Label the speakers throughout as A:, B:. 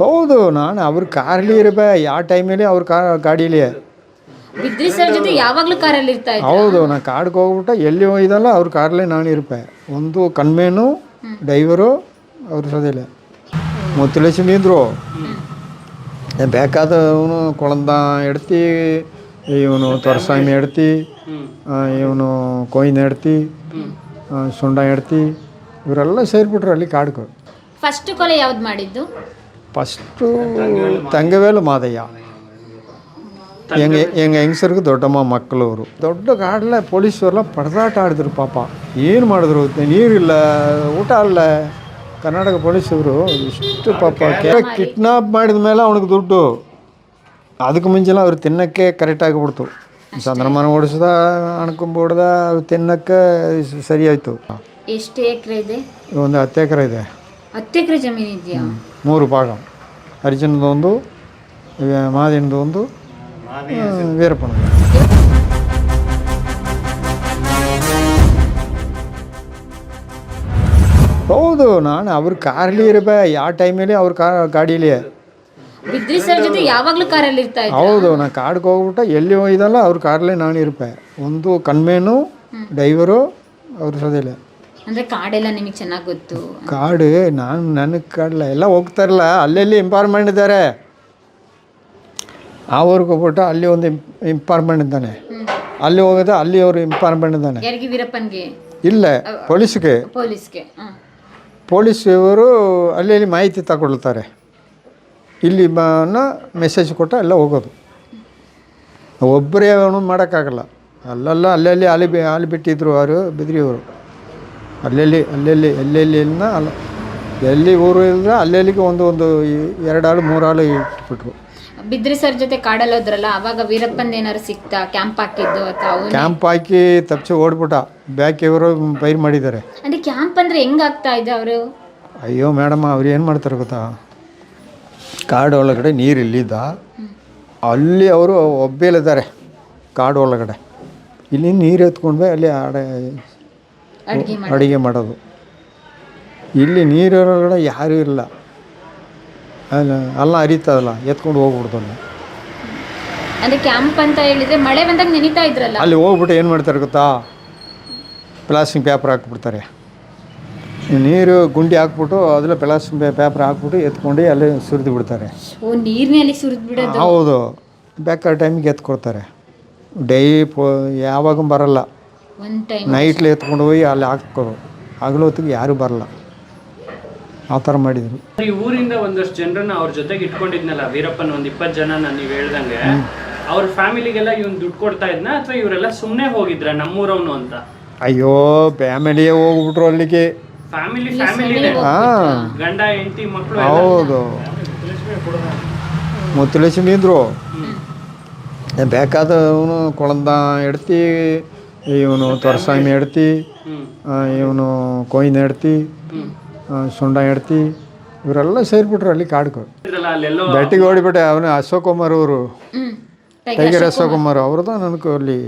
A: ಹೌದು, ನಾನು ಅವ್ರ ಕಾರಲ್ಲಿ ಇರಬೇ ಯಾವ ಟೈಮಲ್ಲಿ ಅವ್ರ ಗಾಡೀಲಿ.
B: ಬಿದ್ರಿ ಸರ್ ಜೊತೆ ಯಾವಾಗಲೂ ಕಾರಲ್ಲಿ ಇರ್ತಾ ಇದ್ರಾ?
A: ಹೌದು, ನಾನು ಕಾಡಿಗೆ ಹೋಗ್ಬಿಟ್ಟು ಎಲ್ಲಿ ಹೋಗಿದ್ದಲ್ಲ ಅವ್ರ ಕಾರಲ್ಲೇ ನಾನು ಇರ್ಪೆ. ಒಂದು ಕಣ್ಮೇನು ಡ್ರೈವರು ಅವ್ರ ಸದಿಲ್ಲ ಮುತ್ತುಲಕ್ಷ್ಮಿ ಇದ್ರು. ಬೇಕಾದವನು ಕೊಳಂದ ಎಡ್ತಿ, ಇವನು ತೊರಸ್ವಾಮಿ ಎಡ್ತಿ, ಇವನು ಕೊಯ್ನ ಎಡ್ತಿ, ಸುಂಡ ಎಡ್ತಿ, ಇವರೆಲ್ಲ ಸೇರಿಬಿಟ್ರು ಅಲ್ಲಿ ಕಾಡ್ಗೆ.
B: ಫಸ್ಟ್ ಕೊಲೆ ಯಾವ್ದು ಮಾಡಿದ್ದು?
A: ಫಸ್ಟು ತಂಗವೇಲು ಮಾದಯ್ಯ. ಹೆಂಗಸರಿಗೆ ದೊಡ್ಡಮ್ಮ ಮಕ್ಕಳು ಅವರು. ದೊಡ್ಡ ಕಾಡಲ್ಲೇ ಪೊಲೀಸರೆಲ್ಲ ಪಡೆದಾಟ ಆಡಿದ್ರು ಪಾಪ. ಏನು ಮಾಡಿದ್ರು, ನೀರಿಲ್ಲ, ಊಟ ಅಲ್ಲ. ಕರ್ನಾಟಕ ಪೊಲೀಸವರು ಇಷ್ಟು ಪಾಪ ಕಿಡ್ನಾಪ್ ಮಾಡಿದ ಮೇಲೆ ಅವನಿಗೆ ದುಡ್ಡು. ಅದಕ್ಕೆ ಮುಂಚೆಲ್ಲ ಅವ್ರು ತಿನ್ನೋಕ್ಕೆ ಕರೆಕ್ಟ್ ಆಗಿಬಿಡ್ತು. ಚಂದ್ರಮಾನ ಓಡಿಸ್ದ, ಅಣ್ಕೊಂಬ ಹೊಡ್ದ, ಅವ್ರು ತಿನ್ನೋಕ್ಕೆ ಸರಿ ಆಯಿತು.
B: ಎಷ್ಟು ಎಕರೆ ಇದೆ?
A: ಒಂದು 10 ಎಕರೆ ಇದೆ.
B: 10 ಎಕರೆ ಜಮೀನು ಇದೆಯಾ?
A: 3 ಭಾಗ. ಹರಿಜನದೊಂದು, ಮಾದಿನದೊಂದು, ವೀರಪ್ಪನ. ಹೌದು, ನಾನು ಅವ್ರ ಕಾರಲ್ಲಿ ಇರಬೇ ಯಾವ ಟೈಮಲ್ಲಿ ಅವ್ರ ಗಾಡೀಲಿ.
B: ಬಿದ್ರಿ ಸರ್ ಜೊತೆ ಯಾವಾಗಲೂ ಕಾರಲ್ಲಿ ಇರ್ತಾ ಇದ್ರಾ?
A: ಹೌದು, ನಾನು ಕಾಡಿಗೆ ಹೋಗ್ಬಿಟ್ಟು ಎಲ್ಲಿ ಹೋಗಿದ್ದಲ್ಲ ಅವ್ರ ಕಾರಲ್ಲೇ ನಾನು ಇರ್ಪೆ. ಒಂದು ಕಣ್ಮೇನು ಡ್ರೈವರು ಅವ್ರ ಸದಿಲ್ಲ.
B: ಅಂದರೆ ಕಾಡೆಲ್ಲ ನಿಮಗೆ ಚೆನ್ನಾಗಿ ಗೊತ್ತು?
A: ಕಾಡು ನನಗೆ ಕಾಡಲ್ಲ, ಎಲ್ಲ ಹೋಗ್ತಾರಲ್ಲ ಅಲ್ಲೆಲ್ಲಿ ಇಂಪಾರ್ಟ್ಮೆಂಟ್ ಇದ್ದಾರೆ. ಆ ಊರಿಗೆ ಹೋಗ್ಬಿಟ್ಟು ಅಲ್ಲಿ ಒಂದು ಇಂಪಾರ್ಟ್ಮೆಂಟ್ ಇದ್ದಾನೆ, ಅಲ್ಲಿ ಹೋಗೋದು ಅಲ್ಲಿ ಅವರು ಇಂಪಾರ್ಟ್ಮೆಂಟ್ ಇದ್ದಾನೆ.
B: ಯಾರಿಗೆ? ವೀರಪ್ಪನ್ಗೆ?
A: ಇಲ್ಲ, ಪೊಲೀಸ್ಗೆ. ಪೊಲೀಸ್ ಇವರು ಅಲ್ಲಿ ಮಾಹಿತಿ ತಗೊಳ್ತಾರೆ. ಇಲ್ಲಿ ಮೆಸೇಜ್ ಕೊಟ್ಟು ಎಲ್ಲ ಹೋಗೋದು. ಒಬ್ಬರೇ ಅವನು ಮಾಡೋಕ್ಕಾಗಲ್ಲ. ಅಲ್ಲಲ್ಲಿ ಅಲ್ಲಿ ಬಿಟ್ಟಿದ್ರು ಅವರು ಬಿದ್ರಿಯವರು. ಎಲ್ಲೆಲ್ಲಿ ಅಲ್ಲ, ಎಲ್ಲಿ ಊರು ಇದ್ರೆ ಅಲ್ಲೆಲ್ಲಿಗೆ ಒಂದು 2 ಆಳು 3 ಆಳು ಇಟ್ಬಿಟ್ರು.
B: ಬಿದ್ರಿ ಸರ್ ಜೊತೆ ಕಾಡಲ್ಲಿ ಹೋದ್ರಲ್ಲ, ಅವಾಗ ವೀರಪ್ಪಂದು ಏನಾದ್ರು ಸಿಕ್ತಾ? ಕ್ಯಾಂಪ್ ಹಾಕಿದ್ದು ಅಥವಾ?
A: ಕ್ಯಾಂಪ್ ಹಾಕಿ ತಪ್ಪಿಸಿ ಓಡ್ಬಿಟ್ಟ. ಬ್ಯಾಕ್ ಇವರು ಪೈರ್ ಮಾಡಿದ್ದಾರೆ.
B: ಅಂದರೆ ಕ್ಯಾಂಪ್ ಅಂದರೆ ಹೆಂಗೆ ಆಗ್ತಾ ಇದೆ ಅವರು?
A: ಅಯ್ಯೋ ಮೇಡಮ್, ಅವ್ರು ಏನು ಮಾಡ್ತಾರೆ ಗೊತ್ತಾ, ಕಾಡು ಒಳಗಡೆ ನೀರು ಇಲ್ಲಿದ್ದ ಅಲ್ಲಿ ಅವರು ಒಬ್ಬೇಲಿದ್ದಾರೆ ಕಾಡು ಒಳಗಡೆ. ಇಲ್ಲಿ ನೀರು ಎತ್ಕೊಂಡು ಅಲ್ಲಿ ಅಡುಗೆ ಮಾಡೋದು. ಇಲ್ಲಿ ನೀರೊಳಗಡೆ ಯಾರೂ ಇಲ್ಲ, ಅಲ್ಲ ಹರಿತದಲ್ಲ, ಎತ್ಕೊಂಡು ಹೋಗ್ಬಿಡ್ತಲ್ಲ.
B: ಅಂದರೆ ಕ್ಯಾಂಪ್ ಅಂತ ಹೇಳಿದರೆ ಮಳೆ ಬಂದಾಗ ನೆನೀತಾ ಇದ್ರಲ್ಲ,
A: ಅಲ್ಲಿ ಹೋಗ್ಬಿಟ್ಟು ಏನು ಮಾಡ್ತಾರೆ ಗೊತ್ತಾ, ಪ್ಲಾಸ್ಟಿಕ್ ಪೇಪರ್ ಹಾಕ್ಬಿಡ್ತಾರೆ. ನೀರು ಗುಂಡಿ ಹಾಕ್ಬಿಟ್ಟು ಅದ್ರಲ್ಲಿ ಪ್ಲಾಸ್ಟಿಕ್ ಪೇಪರ್ ಹಾಕ್ಬಿಟ್ಟು ಎತ್ಕೊಂಡು ಅಲ್ಲಿ ಸುರಿದು ಬಿಡ್ತಾರೆ.
B: ಓ, ನೀರಿನಲ್ಲಿ ಸುರಿದು ಬಿಡೋದು?
A: ಹೌದು, ಬೇಕಾದ ಟೈಮಿಗೆ ಎತ್ಕೊಡ್ತಾರೆ. ಯಾವಾಗ ಬರಲ್ಲ, ನೈಟ್ಲಿ ಎತ್ಕೊಂಡು ಹೋಗಿ ಅಲ್ಲಿ ಹಾಕೋದು. ಹಗಲು ಹೊತ್ತಿಗೆ ಯಾರೂ ಬರಲ್ಲ. ಆ ಥರ ಮಾಡಿದರು.
C: ಈ ಊರಿಂದ ಒಂದಷ್ಟು ಜನರನ್ನ ಅವ್ರ ಜೊತೆಗೆ ಇಟ್ಕೊಂಡಿದ್ನಲ್ಲ ವೀರಪ್ಪನ, ಒಂದು 20 ಜನನ ನೀವು ಹೇಳ್ದಂಗೆ, ಅವ್ರ ಫ್ಯಾಮಿಲಿಗೆಲ್ಲ ಇವನು ದುಡ್ಡು ಕೊಡ್ತಾ ಇದ್ನ ಅಥವಾ ಇವರೆಲ್ಲ ಸುಮ್ಮನೆ ಹೋಗಿದ್ರ ನಮ್ಮೂರವನು ಅಂತ?
A: ಅಯ್ಯೋ, ಫ್ಯಾಮಿಲಿಯೇ ಹೋಗ್ಬಿಟ್ರು ಅಲ್ಲಿಗೆ.
C: ಫ್ಯಾಮಿಲಿ ಗಂಡ ಹೆಂಡತಿ ಮಕ್ಕಳು.
A: ಹೌದು, ಮುತ್ತುಲಕ್ಷ್ಮಿ ಇದ್ರು. ಬೇಕಾದವನು ಕೊಳಂದ ಎಡ್ತಿ, ಇವನು ತೊರಸ್ವಾಮಿ ಎಡ್ತಿ, ಇವನು ಕೊಯ್ನ ಎಡ್ತಿ, ಸುಂಡ ಎಡ್ತಿ, ಇವರೆಲ್ಲ ಸೇರಿಬಿಟ್ರು ಅಲ್ಲಿ ಕಾಡ್ಗೆ. ಬೆಟ್ಟಿಗೆ ಓಡಿಬಿಟ್ಟೆ. ಅವನು ಅಶೋಕ್ ಕುಮಾರ್ ಅವರು, ಟೈಗರ್ ಅಶೋಕ್ ಕುಮಾರ್ ಅವ್ರದ್ದು ನನಗೆ ಅಲ್ಲಿ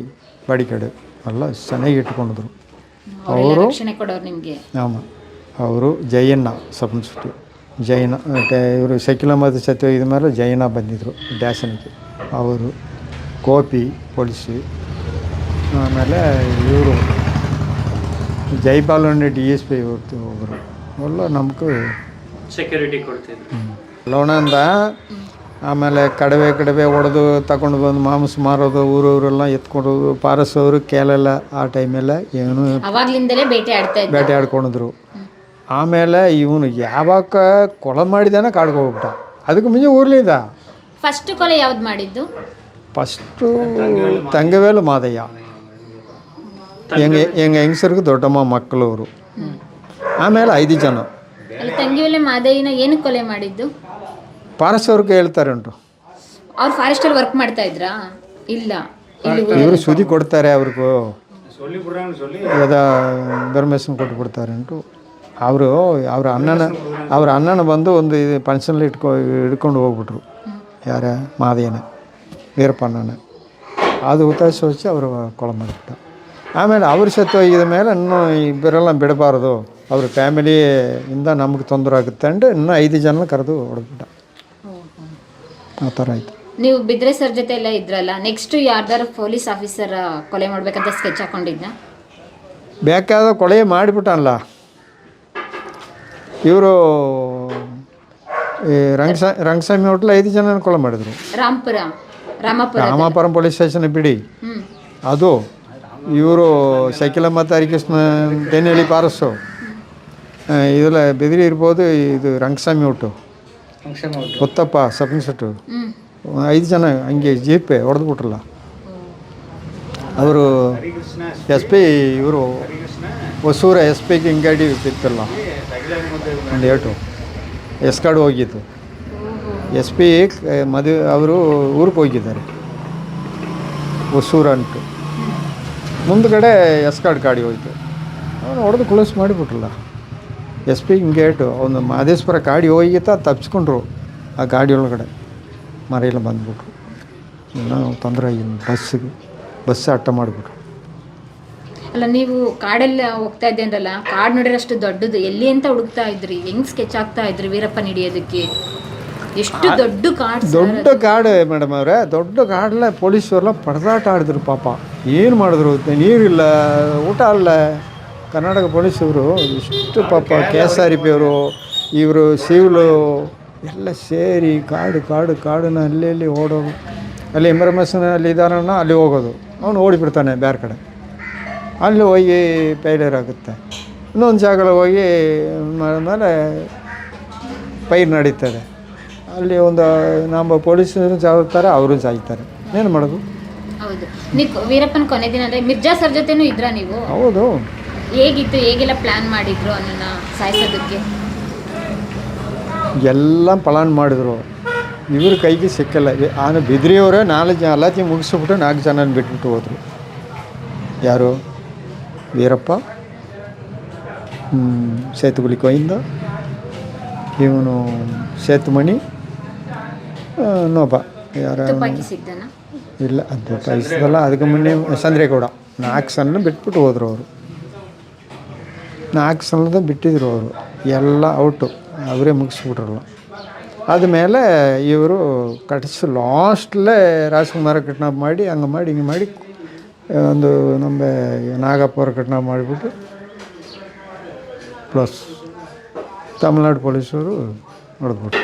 A: ಬಾಡಿಕಾಡು ಎಲ್ಲ ಚೆನ್ನಾಗಿ ಇಟ್ಕೊಂಡಿದ್ರು ಅವರು. ಆಮಾಂ, ಅವರು ಜಯಣ್ಣ ಸಬ್ ಇನ್ಸ್ಪೆಕ್ಟರ್ ಜೈನ. ಇವರು ಸೈಕಿಲ ಮತ್ತು ಸತ್ಯ ಇದ ಮೇಲೆ ಜೈನ ಬಂದಿದ್ದರು ಡ್ಯಾಶನ್ಗೆ. ಅವರು ಗೋಪಿ ಪೊಲೀಸು. ಆಮೇಲೆ ಇವರು ಜೈಪಾಲ್ DSP ಇವ್ರದ್ದು ಒಬ್ಬರು ಎಲ್ಲ ನಮ್ಗೆ
C: ಸೆಕ್ಯೂರಿಟಿ ಕೊಡ್ತಿದ್ರು.
A: ಲೋಣಂದ. ಆಮೇಲೆ ಕಡವೆ ಹೊಡೆದು ತಗೊಂಡು ಬಂದು ಮಾಂಸ ಮಾರೋದು, ಊರವರೆಲ್ಲ ಎತ್ಕೊಂಡು ಪಾರಸವರು ಕೇಳಲ್ಲ. ಆ ಟೈಮೆಲ್ಲ ಏನು ಬೇಟೆ ಆಡ್ಕೊಂಡಿದ್ರು. ಆಮೇಲೆ ಇವನು ಯಾವಾಗ ಕೊಲೆ ಮಾಡಿದಾನೆ ಕಾಡ್ಗೆ ಹೋಗ್ಬಿಟ್ಟ. ಅದಕ್ಕೆ ಮುಂಚೆ ಊರ್ಲಿದ್ದ.
B: ಫಸ್ಟ್ ಕೊಲೆ ಯಾವ್ದು ಮಾಡಿದ್ದು?
A: ಫಸ್ಟು ತಂಗವೇಲು ಮಾದಯ್ಯ. ಹೆಂಗಸರಿಗೆ ದೊಡ್ಡಮ್ಮ ಮಕ್ಕಳು ಅವರು. ಆಮೇಲೆ 5 ಜನ.
B: ತಂಗವೇಲು ಮಾದಯ್ಯನ ಏನು ಕೊಲೆ ಮಾಡಿದ್ದು?
A: ಫಾರೆಸ್ಟ್ ಅವ್ರಿಗೆ ಹೇಳ್ತಾರೆ ಉಂಟು.
B: ಅವ್ರು ಫಾರೆಸ್ಟಲ್ಲಿ ವರ್ಕ್ ಮಾಡ್ತಾ ಇದ್ರಾ? ಇಲ್ಲ,
A: ಇವರು ಸುದ್ದಿ ಕೊಡ್ತಾರೆ ಅವ್ರಿಗೂ. ಪರ್ಮಿಷನ್ ಕೊಟ್ಬಿಡ್ತಾರೆ ಉಂಟು. ಅವ್ರ ಅಣ್ಣನ ಬಂದು ಒಂದು ಫಂಕ್ಷನಲ್ಲಿ ಹಿಡ್ಕೊಂಡು ಹೋಗ್ಬಿಟ್ರು. ಯಾರ ಮಾದಯ್ಯನ, ವೀರಪ್ಪಣ್ಣನ. ಅದು ಹುತಾಶೆ ಹೊಚ್ಚಿ ಅವರು ಕೊಲೆ ಮಾಡಿಬಿಟ್ಟ. ಆಮೇಲೆ ಅವ್ರ ಸತ್ತು ಹೋಗಿದ ಮೇಲೆ ಇನ್ನೂ ಇಬ್ಬರೆಲ್ಲ ಬಿಡಬಾರ್ದು, ಅವ್ರ ಫ್ಯಾಮಿಲಿಯಿಂದ ನಮಗೆ ತೊಂದರೆ ಆಗುತ್ತೆ ಅಂದು ಇನ್ನೂ 5 ಜನ ಕರೆದು ಹೊಡೆದ್ಬಿಟ್ಟ. ಆ ಥರ ಆಯಿತು.
B: ನೀವು ಬಿದ್ರೆ ಸರ್ ಜೊತೆ ಎಲ್ಲ ಇದ್ರಲ್ಲ, ನೆಕ್ಸ್ಟ್ ಯಾರ್ದಾರು ಪೊಲೀಸ್ ಆಫೀಸರ್ ಕೊಲೆ ಮಾಡ್ಬೇಕಂತ ಸ್ಕೆಚ್ ಹಾಕೊಂಡಿದ್ನ?
A: ಬೇಕಾದ ಕೊಲೆ ಮಾಡಿಬಿಟ್ಟಲ್ಲ ಇವರು. ಈ ರಂಗಸ್ವಾಮಿ ಹೋಟ್ಲ 5 ಜನ ಕೊಲೆ ಮಾಡಿದ್ರು. ರಾಮಾಪುರಂ ಪೊಲೀಸ್ ಸ್ಟೇಷನ್ ಬಿಡಿ, ಅದು ಇವರು ಶಕಿಲ ಮತ್ತು ಹರಿಕೃಷ್ಣ ಟೆನೇಳಿ ಪಾರಸ್ಸು ಇದೆಲ್ಲ ಬೆದರಿ ಇರ್ಬೋದು. ಇದು ರಂಗಸ್ವಾಮಿ ಒಟ್ಟು ಗೊತ್ತಪ್ಪ ಸಬ್ ಇನ್ಸ್ಪೆಕ್ಟ್ರು 5 ಜನ ಹಂಗೆ ಜೀಪೆ ಹೊಡೆದ್ಬಿಟ್ರಲ್ಲ ಅವರು. SP ಇವರು ಹೊಸೂರ SP ಹಿಂಗಾಡಿ ಬಿತ್ತಲ್ಲ ಒಂದು ಏಟು ಎಸ್ಕಾಡು ಹೋಗಿತ್ತು. SP ಮದುವೆ ಅವರು ಊರಿಗೆ ಹೋಗಿದ್ದಾರೆ ಹೊಸೂರ ಅಂಟು. ಮುಂದ್ಗಡೆ ಎಸ್ಕಾಡ್ ಗಾಡಿ ಹೋಯ್ತು, ಅವನು ಹೊಡೆದು ಕ್ಲೋಸ್ ಮಾಡಿಬಿಟ್ರಲ್ಲ. SP ಹಿಂಗೇಟು ಅವನು ಮಾದೇಶ್ವರ ಗಾಡಿ ಹೋಗಿತ್ತ ತಪ್ಪಿಸ್ಕೊಂಡ್ರು. ಆ ಗಾಡಿ ಒಳಗಡೆ ಮರೆಯೆಲ್ಲ ಬಂದ್ಬಿಟ್ರು. ನಾವು ತೊಂದರೆ ಆಗಿದ್ದು ಬಸ್ ಅಟ್ಟ ಮಾಡಿಬಿಟ್ರು.
B: ಅಲ್ಲ, ನೀವು ಕಾಡೆಲ್ಲ ಹೋಗ್ತಾ ಇದ್ದೆ ಅಂದ್ರಲ್ಲ, ಕಾಡು ನೋಡಿರಷ್ಟು ದೊಡ್ಡದು ಎಲ್ಲಿ ಅಂತ ಹುಡುಕ್ತಾ ಇದ್ರಿ? ಹೆಂಗ್ ಸ್ಕೆಚ್ ಆಗ್ತಾ ಇದ್ರಿ ವೀರಪ್ಪನ ಹಿಡಿಯೋದಕ್ಕೆ? ಎಷ್ಟು ದೊಡ್ಡ ಕಾಡು?
A: ದೊಡ್ಡ ಕಾಡು ಮೇಡಮ್ ಅವರೇ, ದೊಡ್ಡ ಕಾಡಲ್ಲ. ಪೊಲೀಸರೆಲ್ಲ ಪಡೆದಾಟ ಆಡಿದ್ರು ಪಾಪ. ಏನು ಮಾಡಿದ್ರು? ನೀರಿಲ್ಲ, ಊಟ ಅಲ್ಲ. ಕರ್ನಾಟಕ ಪೊಲೀಸವರು ಇಷ್ಟು ಪಾಪ KSRP ಅವರು ಇವರು ಸಿವಿಲು ಎಲ್ಲ ಸೇರಿ ಕಾಡನ್ನ ಅಲ್ಲಿ ಓಡೋದು. ಅಲ್ಲಿ ಎಮರ್ಜೆನ್ಸಿ ಅಲ್ಲಿ ಇದಾರನ್ನ ಅಲ್ಲಿ ಹೋಗೋದು. ಅವನು ಓಡಿಬಿಡ್ತಾನೆ ಬೇರೆ ಕಡೆ, ಅಲ್ಲಿ ಹೋಗಿ ಫೇಲ್ಯೂರ್ ಆಗುತ್ತೆ. ಇನ್ನೊಂದು ಜಾಗದಲ್ಲಿ ಹೋಗಿ ಮೇಲೆ ಪೈರು ನಡೀತದೆ. ಅಲ್ಲಿ ಒಂದು ನಮ್ಮ ಪೊಲೀಸರು ಸಾಯ್ತಾರೆ, ಅವರು ಸಾಯ್ತಾರೆ. ಏನು ಮಾಡೋದು?
B: ಹೌದು. ನೀವು ವೀರಪ್ಪನ ಕೊನೆ ದಿನ ಅಂದರೆ ಮಿರ್ಜಾ ಸರ್ ಜೊತೆನೂ ಇದ್ರಾ ನೀವು?
A: ಹೌದು.
B: ಹೇಗಿತ್ತು? ಹೇಗೆಲ್ಲ ಪ್ಲ್ಯಾನ್ ಮಾಡಿದ್ರು ಅವನನ್ನ ಸಾಯಿಸೋದಕ್ಕೆ?
A: ಎಲ್ಲ ಪ್ಲಾನ್ ಮಾಡಿದ್ರು, ಇವ್ರ ಕೈಗೆ ಸಿಕ್ಕಲ್ಲ. ಆಮೇಲೆ ಬಿದ್ರಿಯವರೇ 4 ಜನ ಎಲ್ಲತ್ತಿ ಮುಗಿಸ್ಬಿಟ್ಟು 4 ಜನ ಬಿಟ್ಬಿಟ್ಟು ಹೋದರು. ಯಾರು? ವೀರಪ್ಪ, ಸೇತುಗುಳಿ ಗೋವಿಂದ, ಇವನು ಸೇತುಮಣಿ, ಇನ್ನೊಬ್ಬ ಯಾರು
B: ಸಿಗ್ತಾನ
A: ಇಲ್ಲ, ಅದು ಪೈಸದಲ್ಲ. ಅದಕ್ಕೆ ಮುನ್ನೆ ಚಂದ್ರೇಗೌಡ. 4 ಸಲ ಬಿಟ್ಬಿಟ್ಟು ಹೋದರು ಅವರು. 4 ಸಲದ ಬಿಟ್ಟಿದ್ರು ಅವರು. ಎಲ್ಲ ಔಟು, ಅವರೇ ಮುಗಿಸ್ಬಿಟ್ರಲ್ಲ. ಆದಮೇಲೆ ಇವರು ಕಟ್ಸಿ ಲಾಸ್ಟ್ಲೇ ರಾಜ್ಕುಮಾರ ಕಿಡ್ನಾಪ್ ಮಾಡಿ ಹಂಗೆ ಮಾಡಿ ಹಿಂಗೆ ಮಾಡಿ ಒಂದು ನಮ್ಮ ನಾಗಪ್ಪ ಅವ್ರ ಕಿಡ್ನಾಪ್ ಮಾಡಿಬಿಟ್ಟು ಪ್ಲಸ್ ತಮಿಳ್ನಾಡು ಪೊಲೀಸರು ಹೊಡೆದ್ಬಿಟ್ರು.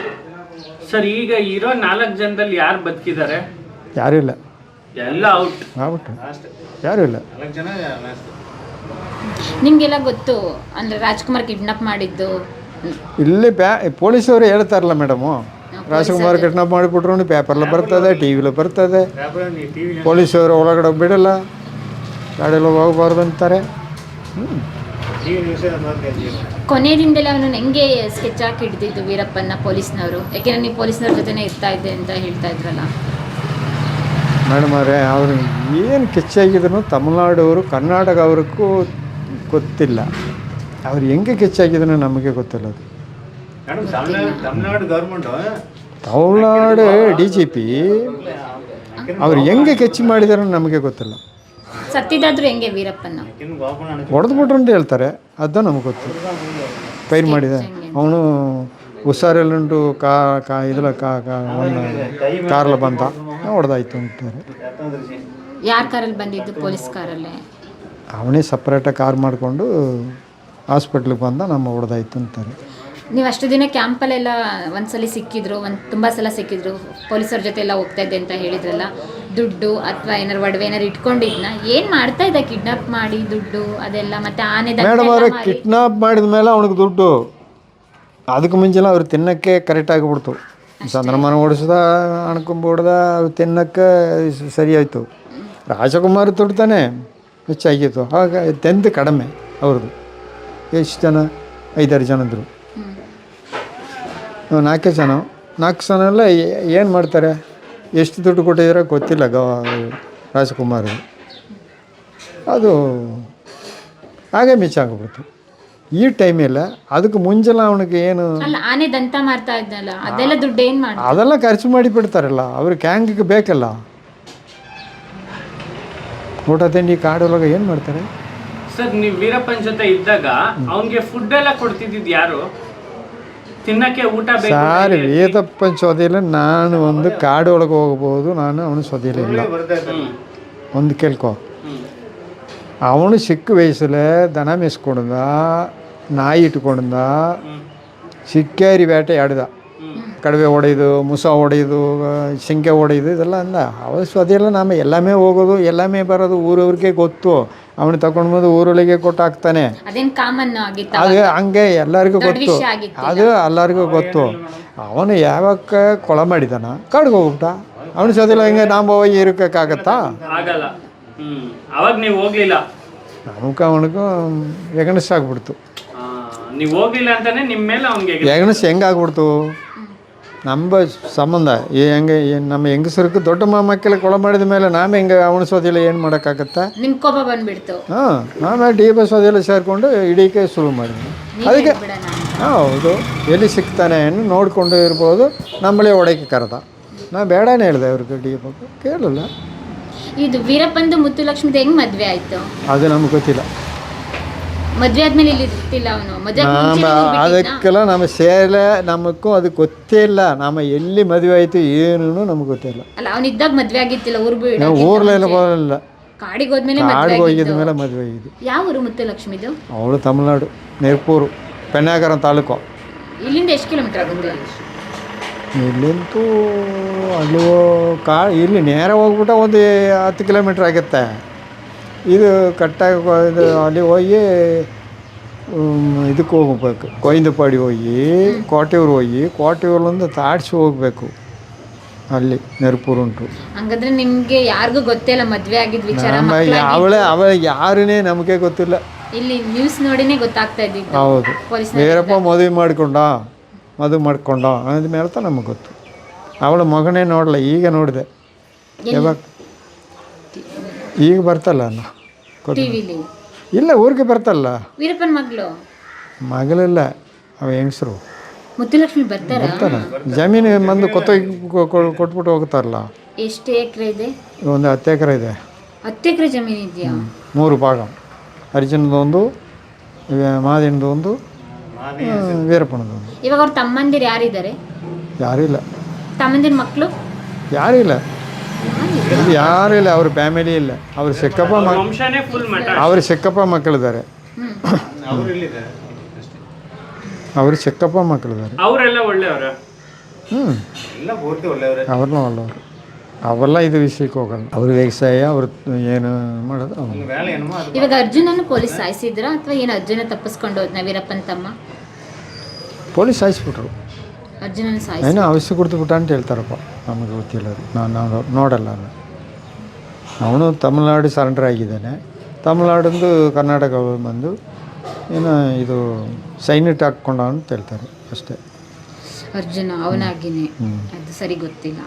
C: ಸರ್, ಈಗ ಇರೋ 4 ಜನದಲ್ಲಿ ಯಾರು ಬದುಕಿದ್ದಾರೆ?
A: ಯಾರೂ ಇಲ್ಲ,
C: ಎಲ್ಲ ಔಟ್
A: ಆಗ್ಬಿಟ್ಟು ಯಾರೂ ಇಲ್ಲ.
B: ನಿಮಗೆಲ್ಲ ಗೊತ್ತು ಅಂದರೆ ರಾಜ್ಕುಮಾರ್ ಕಿಡ್ನಾಪ್ ಮಾಡಿದ್ದು?
A: ಇಲ್ಲಿ ಪೊಲೀಸವರು ಹೇಳ್ತಾರಲ್ಲ ಮೇಡಮು, ರಾಜ್ಕುಮಾರ್ ಕಿಡ್ನಾಪ್ ಮಾಡಿಬಿಟ್ರು. ಪೇಪರ್ಲ ಬರ್ತದೆ, TV ಬರ್ತದೆ. ಪೊಲೀಸವರು ಒಳಗಡೆ ಬಿಡಲ್ಲ, ಗಾಡಿಯಲ್ಲಿ ಹೋಗಬಾರ್ದು ಅಂತಾರೆ.
B: ಕೊನೆ ದಿನದಲ್ಲಿ ಅವನು ಹೆಂಗೆ ಸ್ಕೆಚ್ ಹಾಕಿ ಹಿಡಿದಿದ್ದು ವೀರಪ್ಪನ ಪೊಲೀಸ್ನವರು? ಯಾಕೆಂದರೆ ನೀವು ಪೊಲೀಸ್ನವ್ರ ಜೊತೆನೇ ಇರ್ತಾ ಇದ್ದೆ ಅಂತ ಹೇಳ್ತಾ ಇದ್ರಲ್ಲ
A: ಮೇಡಮ್ ಅವರೇ. ಅವರು ಏನು ಕೆಚ್ಚಾಗಿದ್ರು ತಮಿಳ್ನಾಡವರು ಕರ್ನಾಟಕ ಅವ್ರಿಗೂ ಗೊತ್ತಿಲ್ಲ. ಅವ್ರು ಹೆಂಗೆ ಕೆಚ್ಚಾಗಿದ್ರು ನಮಗೆ ಗೊತ್ತಿಲ್ಲ. ಅದು ತಮಿಳ್ನಾಡು DGP ಅವ್ರು ಹೆಂಗೆ ಕೆಚ್ಚಿ ಮಾಡಿದಾರೆ ನಮಗೆ ಗೊತ್ತಿಲ್ಲ.
B: ಸತ್ತಿದಾದ್ರು ಹೆಂಗೆ ವೀರಪ್ಪನ?
A: ಹೊಡೆದ್ಬಿಟ್ರು ಅಂತ ಹೇಳ್ತಾರೆ, ಅದು ನಮಗೆ ಗೊತ್ತು. ಫೈರ್ ಮಾಡಿದೆ ಅವನು. ಹುಷಾರೆಲ್ಲುಂಟು ಇದೆಲ್ಲ ಕಾರಲ್ಲಿ ಬಂದ, ಹೊಡೆದಾಯ್ತು ಅಂತಾರೆ.
B: ಯಾರ ಕಾರಲ್ಲಿ ಬಂದಿದ್ದು? ಪೊಲೀಸ್ ಕಾರಲ್ಲೇ?
A: ಅವನೇ ಸಪ್ರೇಟಾಗಿ ಕಾರ್ ಮಾಡಿಕೊಂಡು ಹಾಸ್ಪಿಟ್ಲಿಗೆ ಬಂದ, ನಮ್ಮ ಹೊಡೆದಾಯ್ತು ಅಂತಾರೆ.
B: ನೀವು ಅಷ್ಟು ದಿನ ಕ್ಯಾಂಪಲ್ಲೆಲ್ಲ ಒಂದ್ಸಲ ಸಿಕ್ಕಿದ್ರು, ತುಂಬ ಸಲ ಸಿಕ್ಕಿದ್ರು, ಪೊಲೀಸರ ಜೊತೆ ಎಲ್ಲ ಹೋಗ್ತಾ ಇದ್ದೆ ಅಂತ ಹೇಳಿದ್ರಲ್ಲ. ದುಡ್ಡು ಅಥವಾ ಏನಾರು ಒಡವೆ ಏನಾರು ಇಟ್ಕೊಂಡಿದ್ನ? ಏನು ಮಾಡ್ತಾ ಇದ್ದ? ಕಿಡ್ನಾಪ್ ಮಾಡಿ ದುಡ್ಡು ಅದೆಲ್ಲ ಮತ್ತೆ ಆನೆ
A: ಮೇಡಮ್ ಅವ್ರೆ, ಕಿಡ್ನಾಪ್ ಮಾಡಿದ ಮೇಲೆ ಅವನಿಗೆ ದುಡ್ಡು. ಅದಕ್ಕೆ ಮುಂಚೆಲ್ಲ ಅವ್ರು ತಿನ್ನೋಕ್ಕೆ ಕರೆಕ್ಟ್ ಆಗಿಬಿಡ್ತು. ಚಂದ್ರಮಾನ ಓಡಿಸ್ದ, ಅಣ್ಕೊಂಬ ಹೊಡ್ದ, ಅವ್ರು ತಿನ್ನೋಕ್ಕೆ ಸರಿ ಆಯಿತು. ರಾಜಕುಮಾರ್ ದುಡ್ತಾನೆ ಹೆಚ್ಚಾಗಿತ್ತು. ಆಗ 10th ಕಡಿಮೆ ಅವ್ರದ್ದು. ಎಷ್ಟು ಜನ? 5-6 ಜನ ಇದ್ದರು. 4 ಜನ. 4 ಜನ ಎಲ್ಲ ಏನು ಮಾಡ್ತಾರೆ? ಎಷ್ಟು ದುಡ್ಡು ಕೊಟ್ಟಿದ್ದೀರ ಗೊತ್ತಿಲ್ಲ ರಾಜಕುಮಾರ್. ಅದು ಹಾಗೆ ಮಿಚ್ಚಾಗ್ಬಿಡ್ತು ಈ ಟೈಮೆಲ್ಲ. ಅದಕ್ಕೆ ಮುಂಚೆಲ್ಲ ಅವನಿಗೆ ಏನು
B: ಆನೆ ದಂತ ಮಾಡ್ತಾ ಇದ್ನಲ್ಲ, ಅದೆಲ್ಲ ದುಡ್ಡು ಏನು ಮಾಡಿ
A: ಅದೆಲ್ಲ ಖರ್ಚು ಮಾಡಿ ಬಿಡ್ತಾರಲ್ಲ. ಅವ್ರಿಗೆ ಕ್ಯಾಂಗಿಗೆ ಬೇಕಲ್ಲ ಊಟ ತಿಂಡಿ. ಕಾಡೊಳಗೆ ಏನು ಮಾಡ್ತಾರೆ?
C: ಸರ್, ನೀವು ವೀರಪ್ಪನ ಜೊತೆ ಇದ್ದಾಗ ಅವನಿಗೆ ಫುಡ್ ಎಲ್ಲ ಕೊಡ್ತಿದ್ದಿದ್ದು ಯಾರು? ತಿನ್ನಕ್ಕೆ ಊಟ ಬೇಕು.
A: ಸಾರ್ ವೇದಪ್ಪನ ಸೊದೆಲ್ಲ ನಾನು ಒಂದು ಕಾಡು ಒಳಗೆ ಹೋಗ್ಬೋದು, ನಾನು ಅವನು ಸೊದೆಲಿಲ್ಲ. ಒಂದು ಕೇಳ್ಕೊ, ಅವನು ಚಿಕ್ಕ ವಯಸ್ಸಲ್ಲೇ ದನ ಮೆಸ್ಕೊಂಡ, ನಾಯಿ ಇಟ್ಕೊಂಡ, ಸಿಕ್ಕೇರಿ ಬೇಟೆ ಆಡ್ದ, ಕಡವೆ ಹೊಡೆಯೋದು, ಮುಸ ಹೊಡೆಯೋದು, ಶಂಕೆ ಹೊಡೆಯೋದು, ಇದೆಲ್ಲ ಅಂದ. ಅವ ಸೊದೆಲ್ಲ ನಮ್ಮ ಎಲ್ಲಮೇ ಹೋಗೋದು, ಎಲ್ಲಮೇ ಬರೋದು, ಊರವ್ರಿಗೆ ಗೊತ್ತು. ಅವನು ತಗೊಂಡು ಬಂದು ಊರೊಳಗೆ ಕೊಟ್ಟು ಹಾಕ್ತಾನೆ.
B: ಅದೇನ್ ಕಾಮನ್ ಆಗಿತ್ತು,
A: ಅದು ಹಂಗೆ ಎಲ್ಲರಿಗೂ ಗೊತ್ತು, ಅದು ಎಲ್ಲರಿಗೂ ಗೊತ್ತು. ಅವನು ಯಾವಾಗ ಕೊಳ ಮಾಡಿದಾನ ಕಾಡ್ಗೆ ಹೋಗ್ಬಿಟ್ಟ. ಅವನು ಸೋದಿಲ್ಲ, ಹಿಂಗೆ ನಾವು ಹೋಗಿ ಇರೋಕ್ಕಾಗತ್ತಾ?
C: ಆಗಲ್ಲ. ಅವಾಗ ನೀವು ಹೋಗ್ಲಿಲ್ಲ,
A: ನಮ್ಗೆ ಅವನಿಗೂ ಎಗಣಸ್ ಆಗ್ಬಿಡ್ತು.
C: ನೀವು ಹೋಗ್ಲಿಲ್ಲ ಅಂತಾನೆ ನಿಮ್ಮ ಮೇಲೆ ಅವ್ನಿಗೆ
A: ಎಗಣಸ್ ಹೆಂಗಾಗ್ಬಿಡ್ತು? ನಮ್ಮ ಸಂಬಂಧ ಹೆಂಗೆ ನಮ್ಮ ಹೆಂಗಸರಿಗೆ ದೊಡ್ಡ ಮಕ್ಕಳಿಗೆ ಕೊಳ ಮಾಡಿದ ಮೇಲೆ ನಾವು ಹೆಂಗೆ ಅವನ ಸೋದಿಲ್ಲ ಏನು ಮಾಡೋಕ್ಕಾಗತ್ತಾ?
B: ನಿಮ್ ಕೋಪ ಬಂದ್ಬಿಡ್ತು.
A: ಹಾಂ, ಆಮೇಲೆ ಡಿ ಬಸ್ ಅದೆಲ್ಲ ಸೇರಿಕೊಂಡು ಇಡೀಕೆ ಶುರು ಮಾಡಿದ್ವಿ. ಅದಕ್ಕೆ ಹೌದು, ಎಲ್ಲಿ ಸಿಗ್ತಾನೆ ನೋಡಿಕೊಂಡು ಇರ್ಬೋದು. ನಮ್ಮಳೆ ಹೊಡೆಯಕ್ಕೆ ಕರೆದ, ನಾ ಬೇಡನೇ ಹೇಳಿದೆ ಅವ್ರಿಗೆ. ಡಿ ಬಗ್ಗೆ ಕೇಳಲ್ಲ.
B: ಇದು ವೀರಪ್ಪಂದು ಮುತ್ತುಲಕ್ಷ್ಮಿದು ಹೆಂಗ್ ಮದ್ವೆ ಆಯ್ತು?
A: ಅದು ನಮ್ಗೆ ಗೊತ್ತಿಲ್ಲ.
B: ಮದ್ವೆ ಆದ್ಮೇಲೆ ಇಲ್ಲಿ ಇರ್ತಿಲ್ಲ ಅವನು,
A: ಅದಕ್ಕೆಲ್ಲ ನಮ್ಮ ಸೇಲೆ ನಮಗೂ ಅದು ಗೊತ್ತೇ ಇಲ್ಲ. ನಮ್ಮ ಎಲ್ಲಿ ಮದುವೆ ಆಯಿತು ಏನೂ ನಮ್ಗೆ ಗೊತ್ತಿಲ್ಲ.
B: ಅಲ್ಲ, ಅವನಿದ್ದಾಗ ಮದ್ವೆ ಆಗಿತ್ತಿಲ್ಲ, ಊರ್ ಬಿಡ
A: ನಾವು ಊರ್ಲೆಲ್ಲ ಬರಲಿಲ್ಲ,
B: ಕಾಡಿಗೆ ಹೋದ್ಮೇಲೆ
A: ಕಾಡಿಗೆ ಹೋಗಿದ ಮೇಲೆ ಮದುವೆ ಆಗಿದೆ.
B: ಯಾವ ಊರು ಮುತ್ತುಲಕ್ಷ್ಮಿದು?
A: ಅವಳು ತಮಿಳ್ನಾಡು, ನೆರ್ಪೂರು, ಪೆನ್ನಾಗರಂ ತಾಲೂಕು.
B: ಇಲ್ಲಿಂದ ಎಷ್ಟು ಕಿಲೋಮೀಟರ್ ಆಗುತ್ತೆ?
A: ಇಲ್ಲಿಂತೂ ಅಲ್ಲಿ ಇಲ್ಲಿ ನೇರ ಹೋಗ್ಬಿಟ್ಟ ಒಂದು 10 ಕಿಲೋಮೀಟ್ರ್ ಆಗುತ್ತೆ. ಇದು ಕಟ್ಟಾಗಿ ಇದು ಅಲ್ಲಿ ಹೋಗಿ ಇದಕ್ಕೆ ಹೋಗ್ಬೇಕು, ಕೊಯ್ಂದಪಾಡಿ ಹೋಗಿ ಕೋಟೆಯೂರು ಹೋಗಿ, ಕೋಟೆಯೂರ್ಲಿಂದ ತಾಡ್ಸಿ ಹೋಗ್ಬೇಕು. ಅಲ್ಲಿ ನೆರ್ಪೂರು ಉಂಟು.
B: ಹಂಗಾದ್ರೆ ನಿಮ್ಗೆ ಯಾರಿಗೂ ಗೊತ್ತಿಲ್ಲ ಮದ್ವೆ ಆಗಿದ್ ವಿಚಾರ?
A: ಅವಳ ಯಾರನ್ನೇ ನಮಗೆ ಗೊತ್ತಿಲ್ಲ.
B: ಇಲ್ಲಿ ನ್ಯೂಸ್ ನೋಡಿನೇ ಗೊತ್ತಾಗ್ತಾ ಇದ್ದಿದ್ದು.
A: ಹೌದು, ವೀರಪ್ಪ ಮದುವೆ ಮಾಡ್ಕೊಂಡ ಅಂದಮೇಲೆ ನಮಗೆ ಗೊತ್ತು. ಅವಳ ಮಗನೇ ನೋಡಲ್ಲ, ಈಗ ನೋಡಿದೆ. ಯಾವಾಗ ಈಗ ಬರ್ತಲ್ಲ
B: ಟಿವಿಲಿ?
A: ಇಲ್ಲ, ಊರಿಗೆ ಬರ್ತಲ್ಲ.
B: ವೀರಪ್ಪನ
A: ಮಗಳಿಲ್ಲ, ಅವ ಹೆಂಗಸರು.
B: ಮುತ್ತುಲಕ್ಷ್ಮಿ ಬರ್ತಾರ?
A: ಜಮೀನು ಬಂದು ಕೊಟ್ಬಿಟ್ಟು ಹೋಗ್ತಾರಲ್ಲ.
B: ಎಷ್ಟು ಎಕರೆ ಇದೆ?
A: ಒಂದು 10 ಎಕರೆ ಇದೆ.
B: 10 ಎಕರೆ ಜಮೀನು ಇದೆಯಾ?
A: 3 ಭಾಗ, ಅರ್ಜುನದೊಂದು, ಮಾದಿನದೊಂದು, ವೀರಪ್ಪನದೊಂದು.
B: ಇವಾಗ ಅವ್ರ ತಮ್ಮಂದಿರು ಯಾರಿದ್ದಾರೆ?
A: ಯಾರಿಲ್ಲ.
B: ತಮ್ಮಂದಿರ ಮಕ್ಕಳು
A: ಯಾರಿಲ್ಲ, ಅವ್ರ ಫ್ಯಾಮಿಲಿ ಇಲ್ಲ. ಅವ್ರ ಚಿಕ್ಕಪ್ಪ ಮಕ್ಕಳಿದ್ದಾರೆ. ಅವ್ರ ಚಿಕ್ಕಪ್ಪ ಮಕ್ಕಳಿದ್ದಾರೆ.
C: ಅವರೆಲ್ಲ ಒಳ್ಳೆಯವರು.
A: ಅವ್ರನ್ನ ಒಳ್ಳೆಯವರು. ಅವೆಲ್ಲ ಇದು ವಿಷಯಕ್ಕೆ ಹೋಗಲ್ಲ. ಅವ್ರ ವ್ಯವಸಾಯ, ಅವ್ರು ಏನು ಮಾಡೋದು.
B: ಇವಾಗ ಅರ್ಜುನನ್ನು ಪೊಲೀಸ್ ಸಾಯಿಸಿದ್ರ ಅಥವಾ ಏನು? ಅರ್ಜುನ ತಪ್ಪಿಸ್ಕೊಂಡು ಹೋದ್ನ ವೀರಪ್ಪನ ತಮ್ಮ?
A: ಪೊಲೀಸ್ ಸಾಯಿಸ್ಬಿಟ್ರು.
B: ಅರ್ಜುನನ
A: ಏನೋ ಔಷಧಿ ಕುಡ್ದುಬಿಟ್ಟ ಅಂತ ಹೇಳ್ತಾರಪ್ಪ, ನಮಗೆ ಗೊತ್ತಿಲ್ಲ. ಅದು ನಾವು ನೋಡಲ್ಲ. ಅವನು ತಮಿಳ್ನಾಡು ಸರೆಂಡರ್ ಆಗಿದ್ದಾನೆ. ತಮಿಳ್ನಾಡಿಂದು ಕರ್ನಾಟಕ ಬಂದು ಏನೋ ಇದು ಸೈನಿಟ್ ಹಾಕ್ಕೊಂಡ ಅಂತ ಹೇಳ್ತಾರೆ ಅಷ್ಟೇ.
B: ಅರ್ಜುನ ಅವನಾಗಿನೇ, ಅದು ಸರಿ ಗೊತ್ತಿಲ್ಲ.